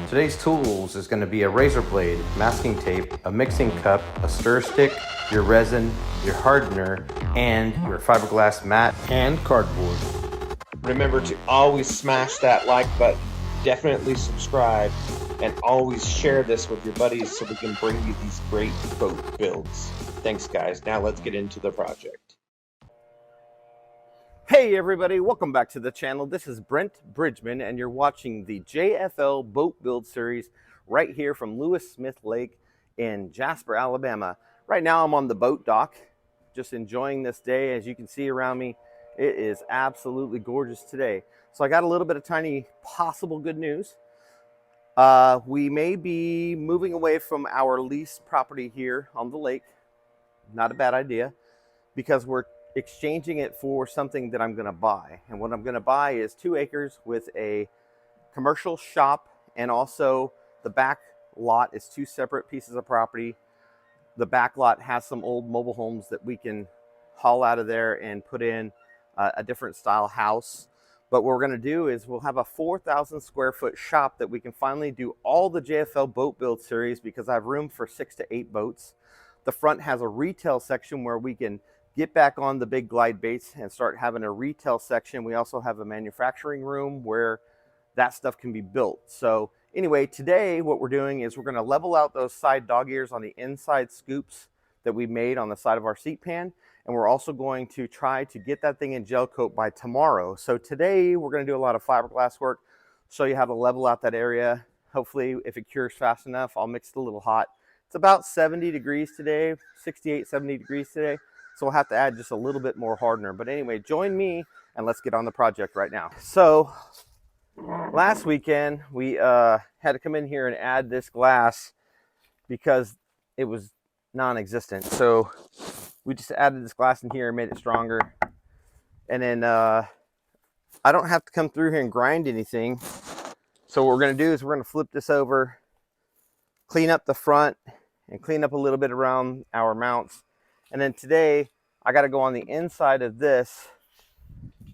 Today's tools is going to be a razor blade, masking tape, a mixing cup, a stir stick, your resin, your hardener, and your fiberglass mat and cardboard. Remember to always smash that like button, definitely subscribe, and always share this with your buddies so we can bring you these great boat builds. Thanks guys, now let's get into the project. Hey everybody, welcome back to the channel. This is Brent Bridgman and you're watching the JFL Boat Build Series right here from Lewis Smith Lake in Jasper, Alabama. Right now I'm on the boat dock, just enjoying this day. As you can see around me, it is absolutely gorgeous today. So I got a little bit of tiny possible good news. We may be moving away from our leased property here on the lake. Not a bad idea, because we're exchanging it for something that I'm going to buy. And what I'm going to buy is 2 acres with a commercial shop, and also the back lot is 2 separate pieces of property. The back lot has some old mobile homes that we can haul out of there and put in a different style house. But what we're going to do is we'll have a 4,000 square foot shop that we can finally do all the JFL Boat Build Series, because I have room for 6 to 8 boats. The front has a retail section where we can get back on the big glide baits and start having a retail section. We also have a manufacturing room where that stuff can be built. So anyway, today what we're doing is we're going to level out those side dog ears on the inside scoops that we made on the side of our seat pan. And we're also going to try to get that thing in gel coat by tomorrow. So today we're going to do a lot of fiberglass work, show you how to level out that area. Hopefully if it cures fast enough, I'll mix it a little hot. It's about 70 degrees today, 68, 70 degrees today. So we'll have to add just a little bit more hardener. But anyway, join me and let's get on the project right now. So last weekend, we had to come in here and add this glass because it was non-existent. So we just added this glass in here and made it stronger. And then I don't have to come through here and grind anything. So what we're gonna do is we're gonna flip this over, clean up the front, and clean up a little bit around our mounts. And then today, I got to go on the inside of this,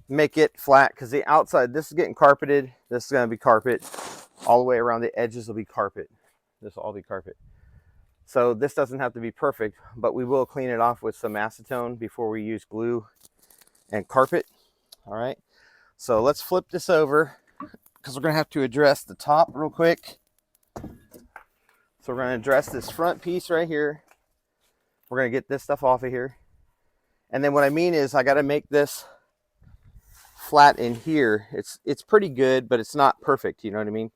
make it flat, because the outside, this is getting carpeted. This is going to be carpet. All the way around the edges will be carpet. This will all be carpet. So this doesn't have to be perfect, but we will clean it off with some acetone before we use glue and carpet. All right. So let's flip this over, because we're going to have to address the top real quick. So we're going to address this front piece right here. We're going to get this stuff off of here. And then what I mean is I got to make this flat in here. It's pretty good, but it's not perfect. You know what I mean?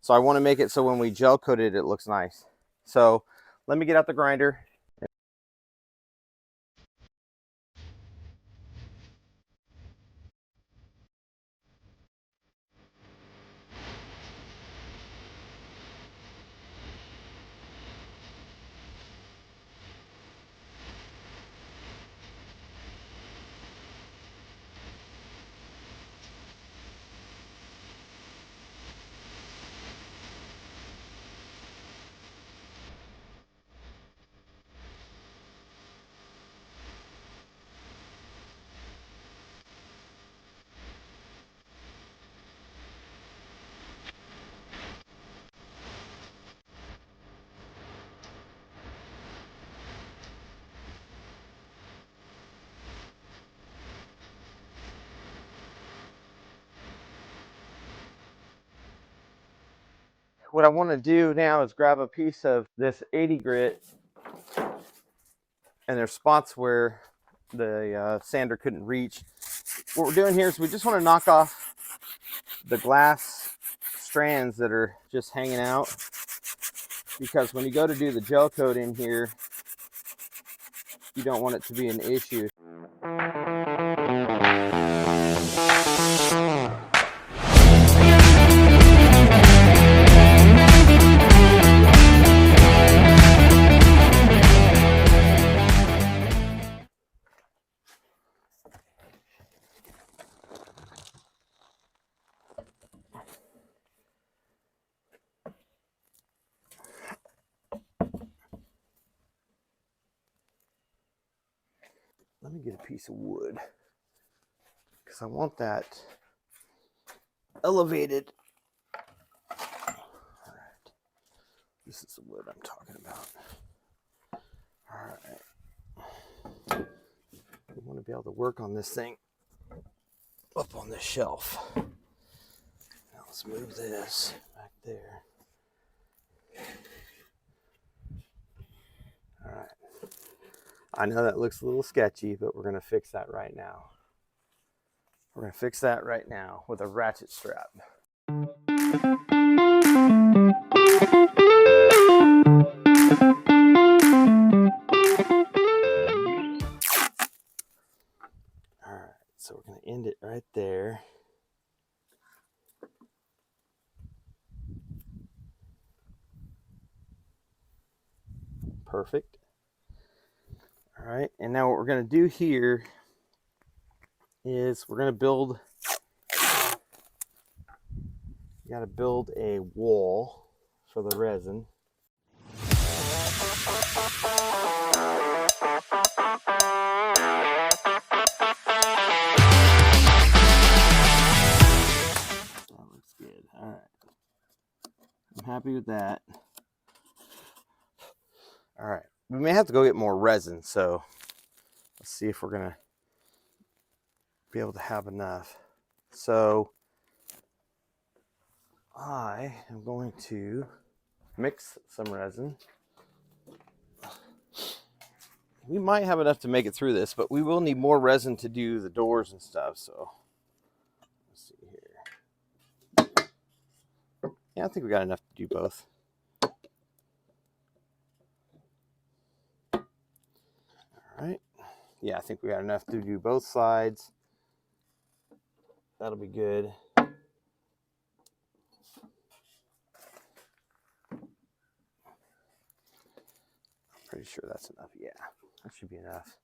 So I want to make it so when we gel coat it, it looks nice. So let me get out the grinder. What I want to do now is grab a piece of this 80 grit, and there's spots where the sander couldn't reach. What we're doing here is we just want to knock off the glass strands that are just hanging out, because when you go to do the gel coat in here, you don't want it to be an issue. Let me get a piece of wood, because I want that elevated. All right. This is the wood I'm talking about. All right. We want to be able to work on this thing up on this shelf. Now let's move this back there. All right. I know that looks a little sketchy, but we're going to fix that right now. We're going to fix that right now with a ratchet strap. All right, so we're going to end it right there. Perfect. All right, and now what we're going to do here is we're going to build, you got to build a wall for the resin. That looks good. All right. I'm happy with that. All right. We may have to go get more resin, so let's see if we're going to be able to have enough. So I am going to mix some resin. We might have enough to make it through this, but we will need more resin to do the doors and stuff. So let's see here. Yeah, I think we got enough to do both. All right. Yeah, I think we got enough to do both sides. That'll be good. Pretty sure that's enough. Yeah, that should be enough.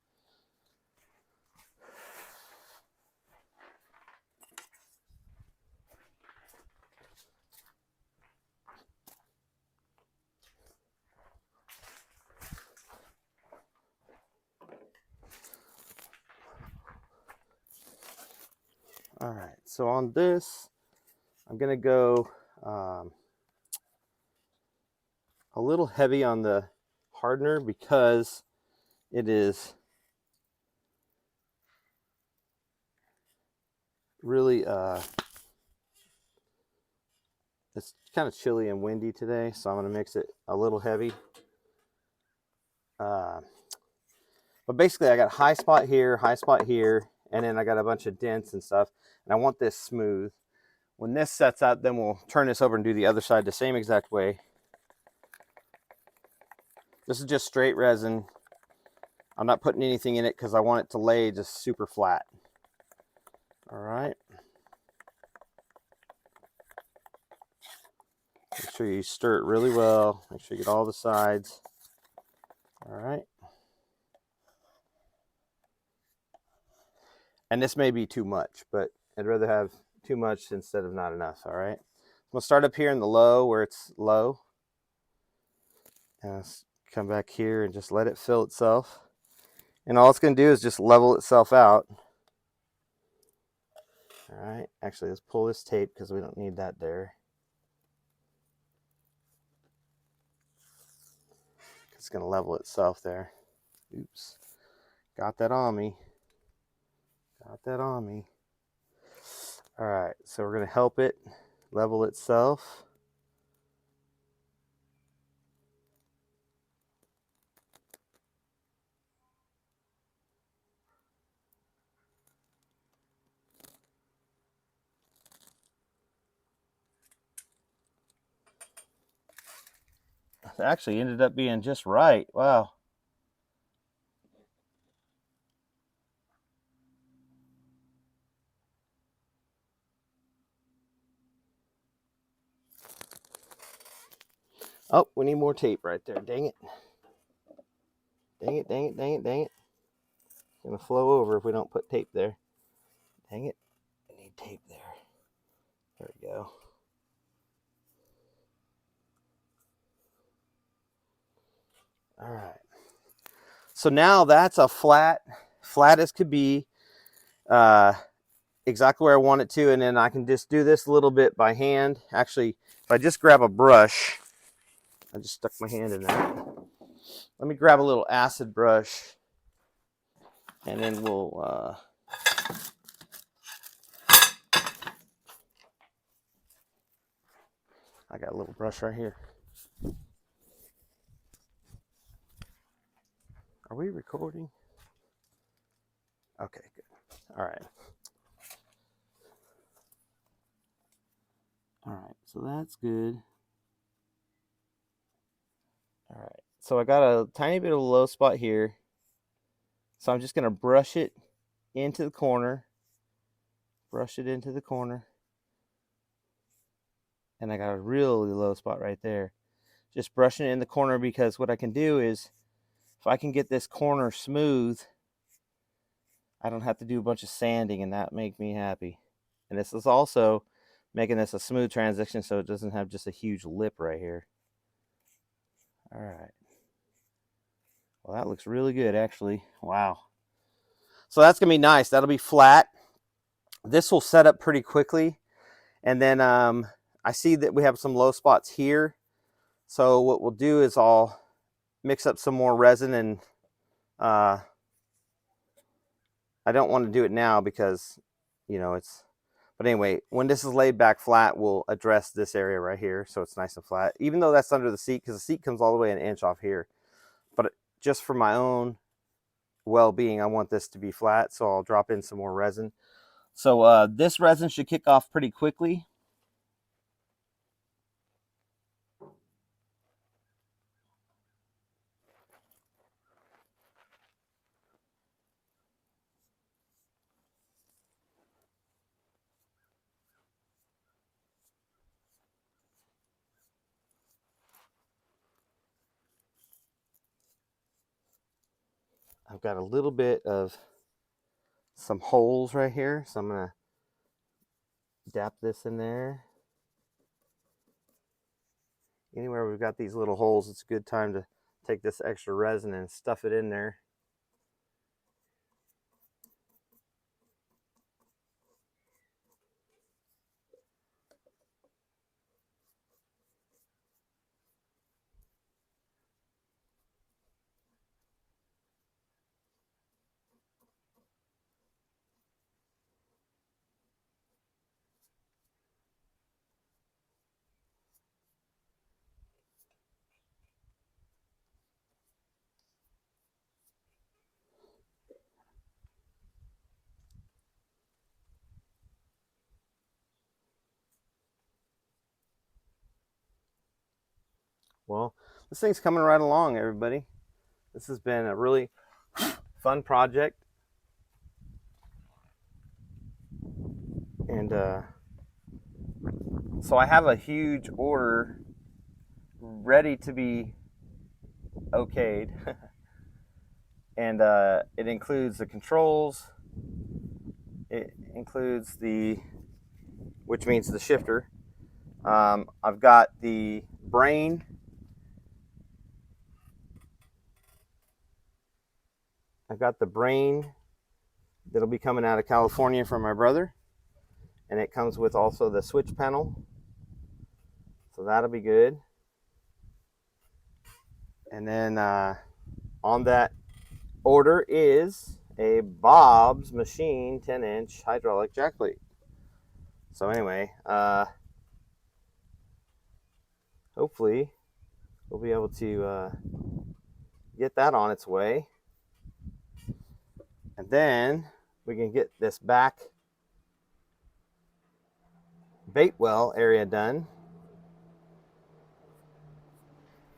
All right, so on this, I'm gonna go a little heavy on the hardener because it is really it's kind of chilly and windy today, so I'm going to mix it a little heavy. But basically I got high spot here, and then I got a bunch of dents and stuff, and I want this smooth. When this sets out, then we'll turn this over and do the other side the same exact way. This is just straight resin. I'm not putting anything in it because I want it to lay just super flat. All right. Make sure you stir it really well. Make sure you get all the sides. All right. And this may be too much, but I'd rather have too much instead of not enough. All right. I'm going to start up here in the low where it's low. And come back here and just let it fill itself. And all it's going to do is just level itself out. All right. Actually, let's pull this tape because we don't need that there. It's going to level itself there. Oops. Got that on me. Got that on me. All right. So we're going to help it level itself. It actually ended up being just right. Wow. Oh, we need more tape right there. Dang it. Dang it, dang it, dang it, dang it. It's going to flow over if we don't put tape there. Dang it. I need tape there. There we go. All right. So now that's a flat as could be, exactly where I want it to. And then I can just do this a little bit by hand. Actually, if I just grab a brush I just stuck my hand in there. Let me grab a little acid brush, and then we'll I got a little brush right here. Are we recording? Okay, good. All right. All right, so that's good. All right, so I got a tiny bit of a low spot here. So I'm just gonna brush it into the corner. Brush it into the corner. And I got a really low spot right there. Just brushing it in the corner, because what I can do is, if I can get this corner smooth, I don't have to do a bunch of sanding, and that make me happy. And this is also making this a smooth transition, so it doesn't have just a huge lip right here. All right. Well, that looks really good, actually. Wow. So that's gonna be nice. That'll be flat. This will set up pretty quickly. And then I see that we have some low spots here. So what we'll do is I'll mix up some more resin, and I don't want to do it now because, you know, but anyway, when this is laid back flat, we'll address this area right here so it's nice and flat, even though that's under the seat, because the seat comes all the way an inch off here. But just for my own well-being, I want this to be flat, so I'll drop in some more resin. So this resin should kick off pretty quickly. I've got a little bit of some holes right here, so I'm gonna dap this in there. Anywhere we've got these little holes, it's a good time to take this extra resin and stuff it in there. Well, this thing's coming right along, everybody. This has been a really fun project. And so I have a huge order ready to be okayed. And it includes the controls. It includes which means the shifter. I've got the brain. I've got the brain that'll be coming out of California from my brother. And it comes with also the switch panel. So that'll be good. And then on that order is a Bob's Machine 10-inch hydraulic jack plate. So anyway, hopefully we'll be able to get that on its way. And then we can get this back bait well area done.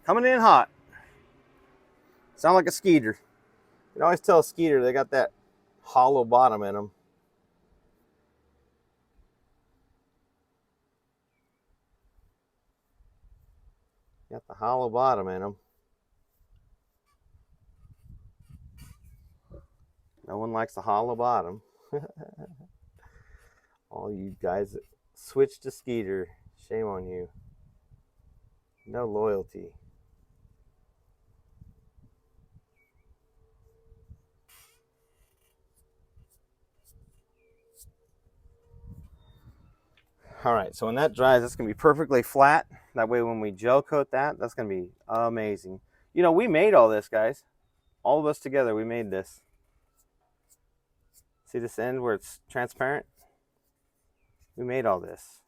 Coming in hot. Sound like a skeeter. You can always tell a skeeter, they got that hollow bottom in them. Got the hollow bottom in them. No one likes a hollow bottom. All you guys that switch to skeeter, shame on you. No loyalty. All right, so when that dries, it's gonna be perfectly flat. That way when we gel coat that, that's going to be amazing. You know, we made all this, guys. All of us together, we made this. See this end where it's transparent? We made all this.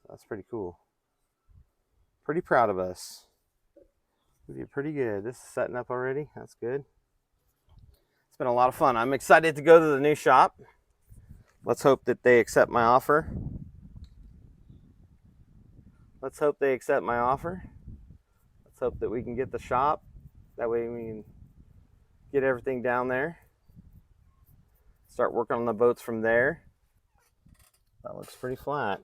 That's pretty cool. Pretty proud of us. We did pretty good. This is setting up already. That's good. It's been a lot of fun. I'm excited to go to the new shop. Let's hope that they accept my offer. Let's hope they accept my offer. Let's hope that we can get the shop. That way we can get everything down there. Start working on the boats from there. That looks pretty flat.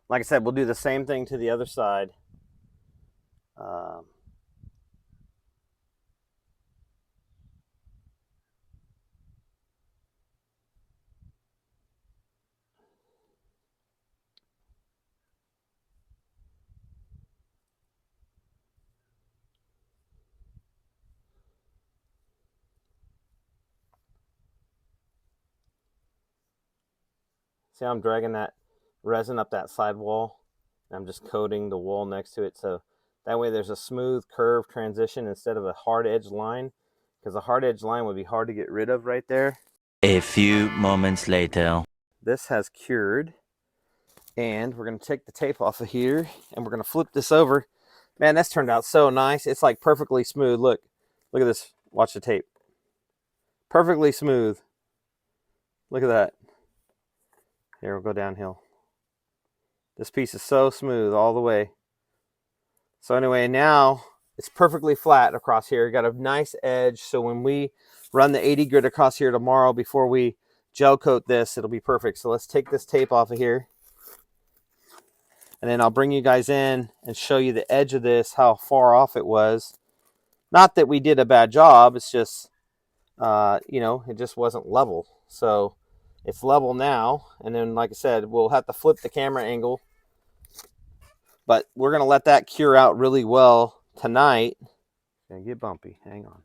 Like I said, we'll do the same thing to the other side. See how I'm dragging that resin up that side wall? I'm just coating the wall next to it, so that way there's a smooth curve transition instead of a hard edge line, because a hard edge line would be hard to get rid of right there. A few moments later. This has cured, and we're going to take the tape off of here, and we're going to flip this over. Man, that's turned out so nice. It's like perfectly smooth. Look at this. Watch the tape. Perfectly smooth. Look at that. Here, we'll go downhill. This piece is so smooth all the way. So anyway, now it's perfectly flat across here. Got a nice edge, so when we run the 80 grit across here tomorrow before we gel coat this, it'll be perfect. So let's take this tape off of here, and then I'll bring you guys in and show you the edge of this, how far off it was. Not that we did a bad job, it's just you know, it just wasn't level. So it's level now, and then like I said, we'll have to flip the camera angle, but we're going to let that cure out really well tonight. It's going to get bumpy. Hang on.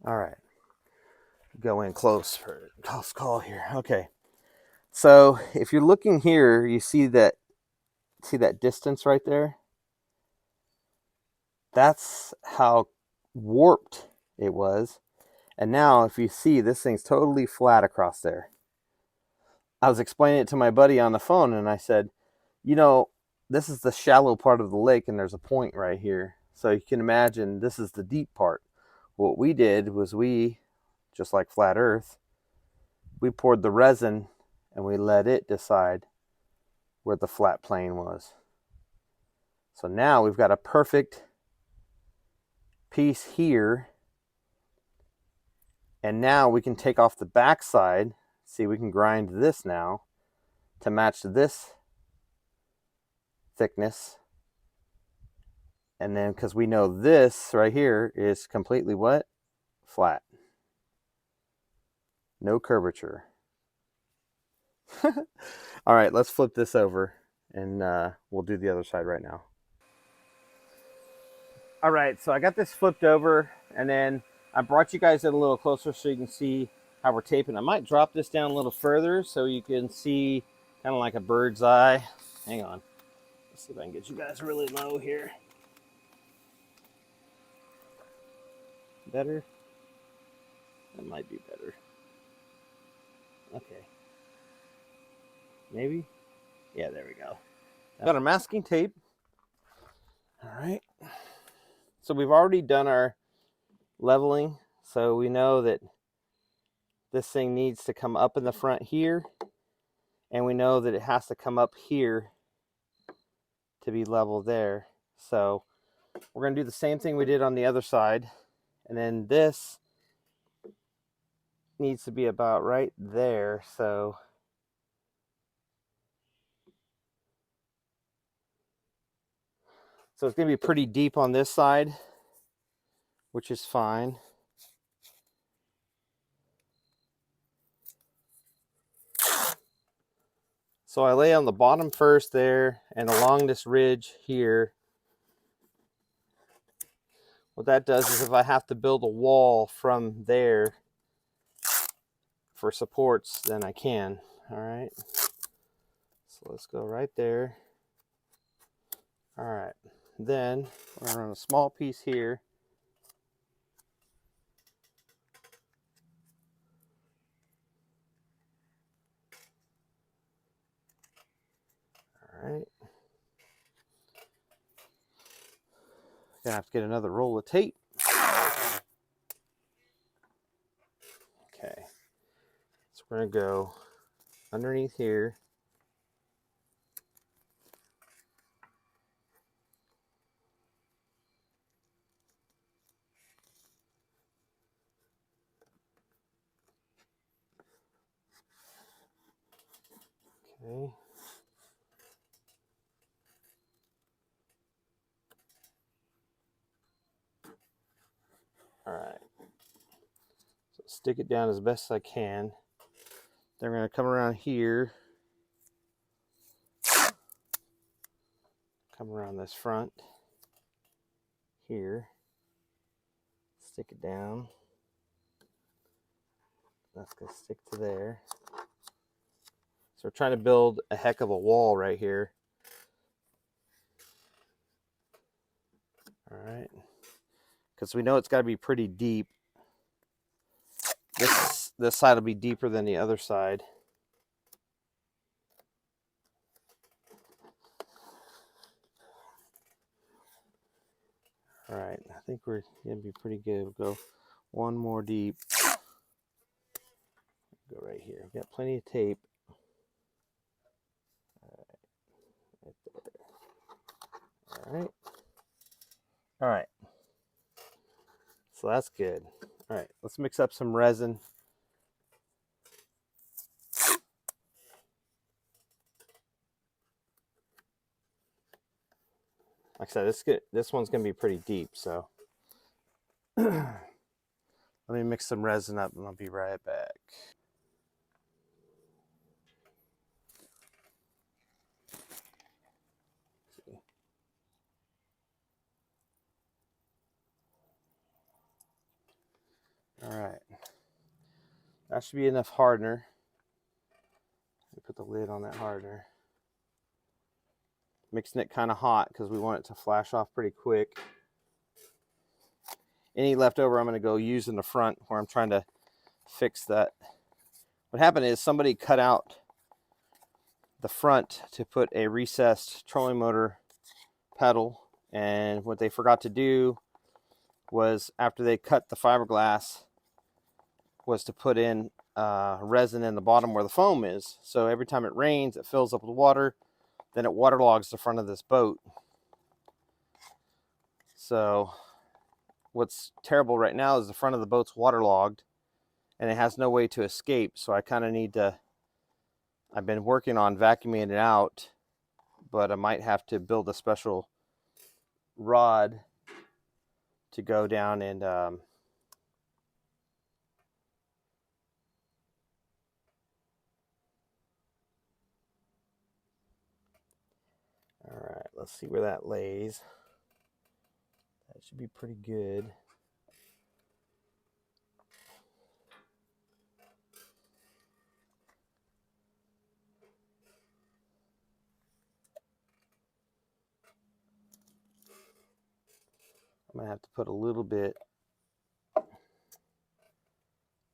All right. Go in close for a close call here. Okay. So if you're looking here, you see that distance right there? That's how warped it was. And now if you see, this thing's totally flat across there. I was explaining it to my buddy on the phone, and I said, you know, this is the shallow part of the lake, and there's a point right here. So you can imagine this is the deep part. What we did was we, just like flat earth, we poured the resin and we let it decide where the flat plane was. So now we've got a perfect piece here. And now we can take off the back side. See, we can grind this now to match this thickness. And then, because we know this right here is completely what? Flat. No curvature. All right, let's flip this over, and we'll do the other side right now. All right, so I got this flipped over, and then I brought you guys in a little closer so you can see how we're taping. I might drop this down a little further so you can see kind of like a bird's eye. Hang on. Let's see if I can get you guys really low here. Better? That might be better. Okay. Maybe? Yeah, there we go. Got our masking tape. All right. So we've already done our leveling, so we know that this thing needs to come up in the front here, and we know that it has to come up here to be level there. So we're going to do the same thing we did on the other side, and then this needs to be about right there. So it's going to be pretty deep on this side, which is fine. So I lay on the bottom first there, and along this ridge here. What that does is if I have to build a wall from there for supports, then I can. All right. So let's go right there. All right, then we're gonna run a small piece here. All right. Gonna have to get another roll of tape. Okay. So we're gonna go underneath here. Okay. All right. So stick it down as best I can. Then we're gonna come around here. Come around this front here. Stick it down. That's gonna stick to there. So we're trying to build a heck of a wall right here. All right. Because we know it's got to be pretty deep. This side will be deeper than the other side. All right, I think we're gonna be pretty good. We'll go one more deep. Go right here. We've got plenty of tape. All right, right there. All right. All right. So that's good. All right, let's mix up some resin. Like I said, this one's gonna be pretty deep, so let me mix some resin up and I'll be right back. All right, that should be enough hardener. Let me put the lid on that hardener. Mixing it kind of hot because we want it to flash off pretty quick. Any leftover I'm going to go use in the front where I'm trying to fix that. What happened is somebody cut out the front to put a recessed trolling motor pedal, and what they forgot to do was, after they cut the fiberglass, was to put in resin in the bottom where the foam is. So every time it rains, it fills up with water, then it waterlogs the front of this boat. So what's terrible right now is the front of the boat's waterlogged and it has no way to escape. So I kind of need to, I've been working on vacuuming it out, but I might have to build a special rod to go down and all right, let's see where that lays. That should be pretty good. I'm gonna have to put a little bit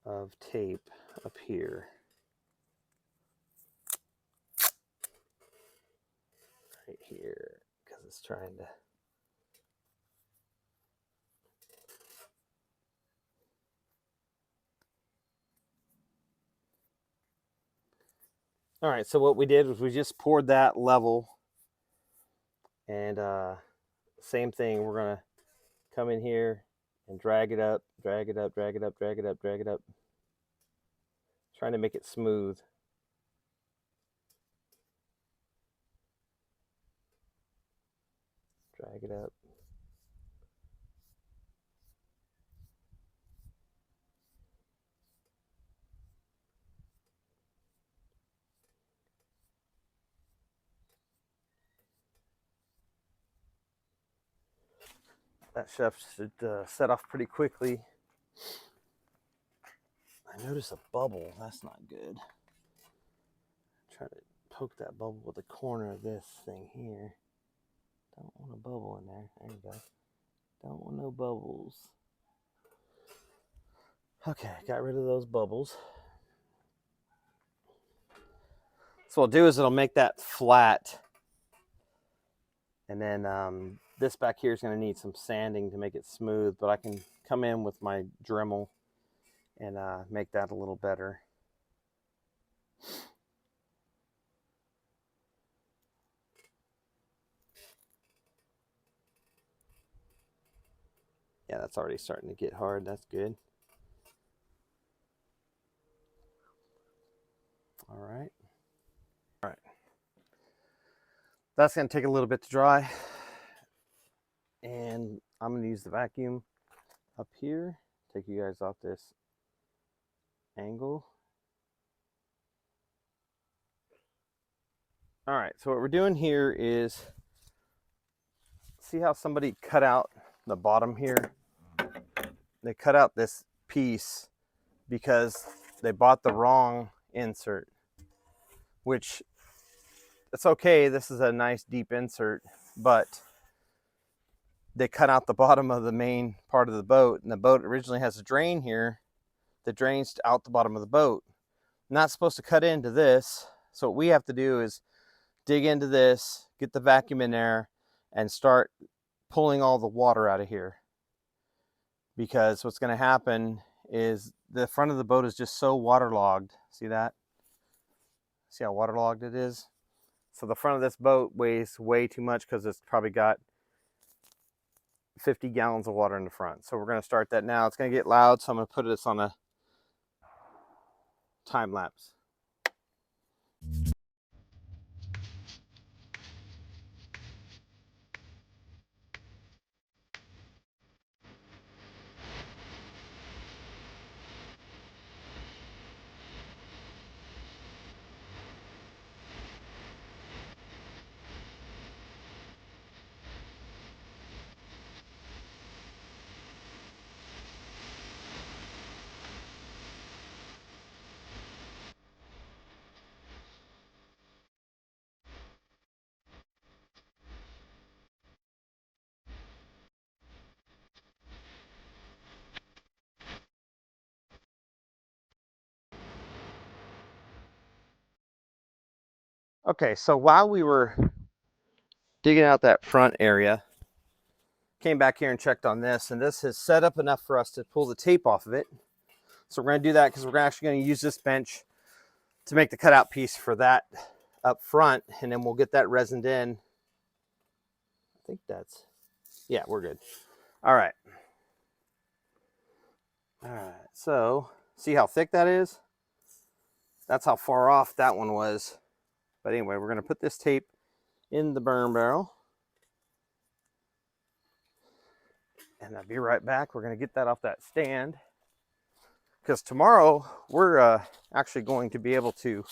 of tape up here. Right here, because it's trying to. All right, so what we did was we just poured that level, and same thing, we're gonna come in here and drag it up, drag it up, drag it up, drag it up, drag it up, trying to make it smooth. Drag it up. That chef should set off pretty quickly. I notice a bubble. That's not good. Try to poke that bubble with the corner of this thing here. Don't want a bubble in there. There you go. Don't want no bubbles. Okay, got rid of those bubbles. So what I'll do is it'll make that flat. And then this back here is going to need some sanding to make it smooth, but I can come in with my Dremel and make that a little better. Yeah, that's already starting to get hard. That's good. All right. All right. That's going to take a little bit to dry. And I'm going to use the vacuum up here. Take you guys off this angle. All right, so what we're doing here is, see how somebody cut out the bottom here? They cut out this piece because they bought the wrong insert, which it's okay. This is a nice deep insert, but they cut out the bottom of the main part of the boat, and the boat originally has a drain here that drains out the bottom of the boat. Not supposed to cut into this. So what we have to do is dig into this, get the vacuum in there, and start pulling all the water out of here. Because what's going to happen is the front of the boat is just so waterlogged. See that? See how waterlogged it is? So the front of this boat weighs way too much because it's probably got 50 gallons of water in the front. So we're going to start that now. It's going to get loud, so I'm going to put this on a time lapse. Okay, so while we were digging out that front area, came back here and checked on this, and this is set up enough for us to pull the tape off of it. So we're going to do that because we're actually going to use this bench to make the cutout piece for that up front, and then we'll get that resined in. I think that's, yeah, we're good. All right. All right, so see how thick that is? That's how far off that one was. But anyway, we're going to put this tape in the burn barrel. And I'll be right back. We're going to get that off that stand. Because tomorrow, we're actually going to be able to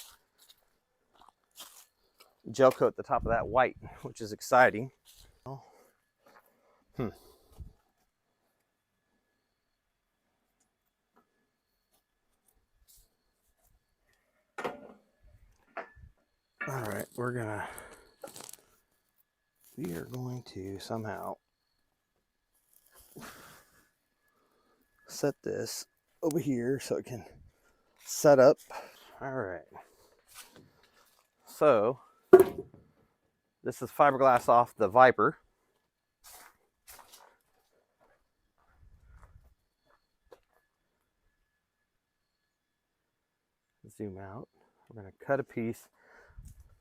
gel coat the top of that white, which is exciting. All right, we are going to somehow set this over here so it can set up. All right. So this is fiberglass off the Viper. Zoom out. We're going to cut a piece.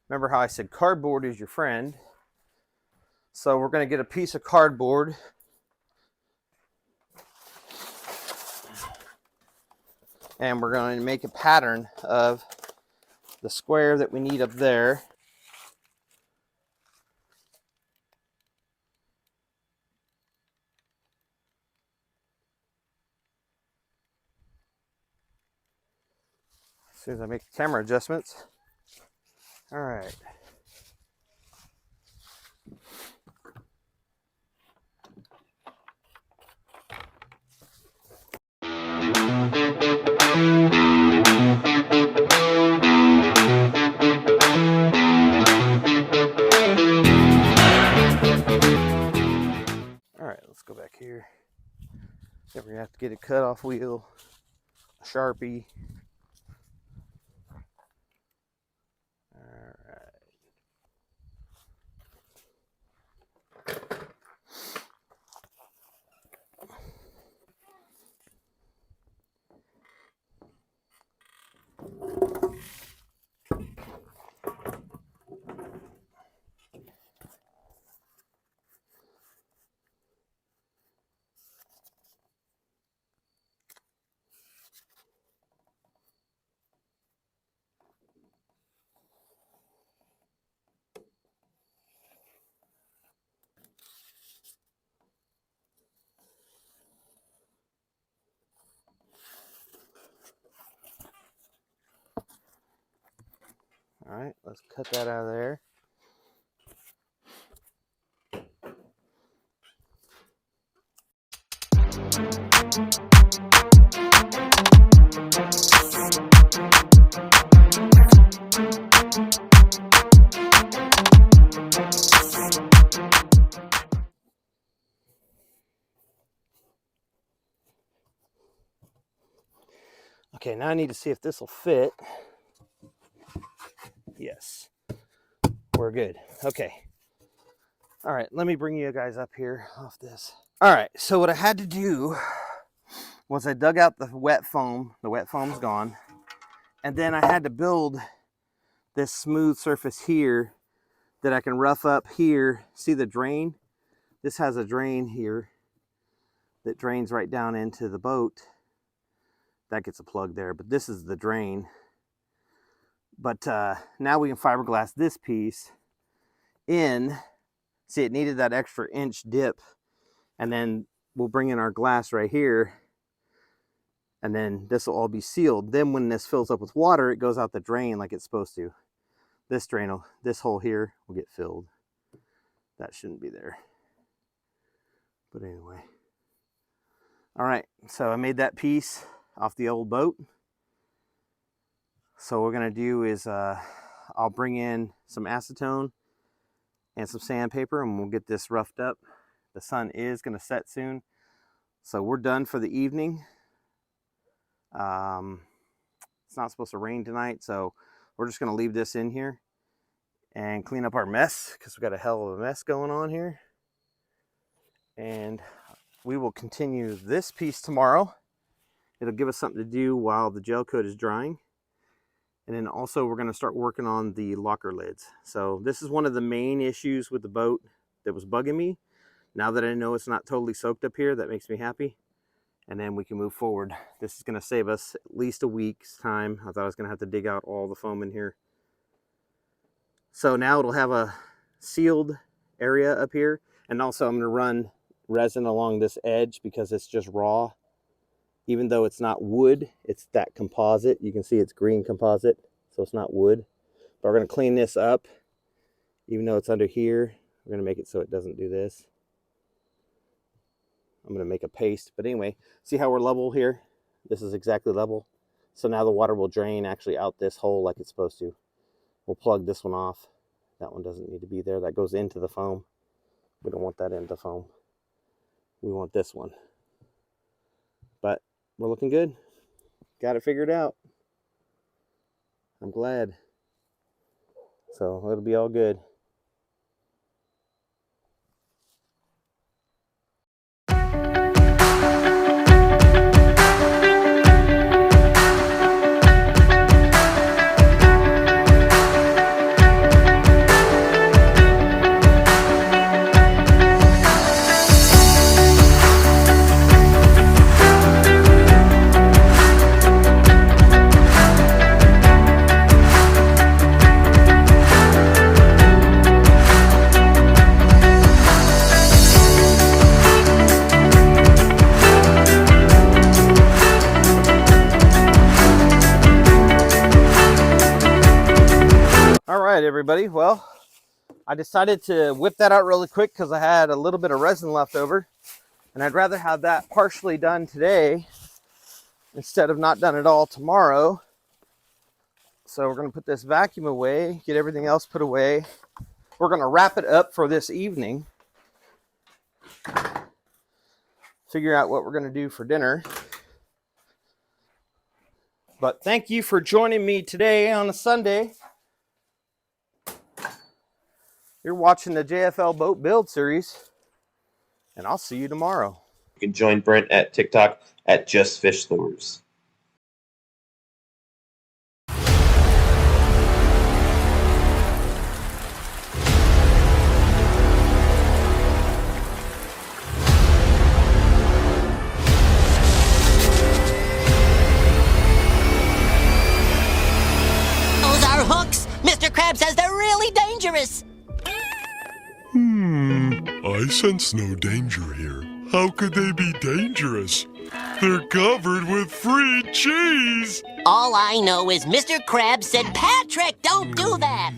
Remember how I said cardboard is your friend? So we're going to get a piece of cardboard. And we're going to make a pattern of the square that we need up there. As soon as I make the camera adjustments. All right. here. Then we're gonna have to get a cutoff wheel, a Sharpie. All right. All right, let's cut that out of there. Okay, now I need to see if this will fit. Yes, we're good. Okay. All right, let me bring you guys up here off this. All right, so what I had to do was I dug out the wet foam. The wet foam's gone. And then I had to build this smooth surface here that I can rough up here. See the drain? This has a drain here that drains right down into the boat. That gets a plug there, but this is the drain. But now we can fiberglass this piece in. See, it needed that extra inch dip, and then we'll bring in our glass right here, and then this will all be sealed. Then when this fills up with water, it goes out the drain like it's supposed to. This drain will, this hole here will get filled. That shouldn't be there. But anyway. All right, so I made that piece off the old boat. So what we're gonna do is I'll bring in some acetone and some sandpaper, and we'll get this roughed up. The sun is gonna set soon, so we're done for the evening. It's not supposed to rain tonight, so we're just gonna leave this in here and clean up our mess, because we got a hell of a mess going on here. And we will continue this piece tomorrow. It'll give us something to do while the gel coat is drying. And then also we're gonna start working on the locker lids. So this is one of the main issues with the boat that was bugging me. Now that I know it's not totally soaked up here, that makes me happy. And then we can move forward. This is gonna save us at least a week's time. I thought I was gonna have to dig out all the foam in here. So now it'll have a sealed area up here. And also I'm gonna run resin along this edge because it's just raw. Even though it's not wood, it's that composite. You can see it's green composite, so it's not wood. But we're gonna clean this up. Even though it's under here, we're gonna make it so it doesn't do this. I'm gonna make a paste, but anyway, see how we're level here? This is exactly level. So now the water will drain actually out this hole like it's supposed to. We'll plug this one off. That one doesn't need to be there. That goes into the foam. We don't want that into foam. We want this one. But we're looking good. Got it figured out. I'm glad. So it'll be all good. Everybody, well, I decided to whip that out really quick because I had a little bit of resin left over, and I'd rather have that partially done today instead of not done at all tomorrow. So we're going to put this vacuum away, get everything else put away. We're going to wrap it up for this evening. figure out what we're going to do for dinner. But thank you for joining me today on a Sunday. You're watching the JFL Boat Build Series, and I'll see you tomorrow. You can join Brent at TikTok at Just Fish Lures. Those are hooks! Mr. Krabs says they're really dangerous! I sense no danger here. How could they be dangerous? They're covered with free cheese! All I know is Mr. Krabs said, Patrick, don't do that!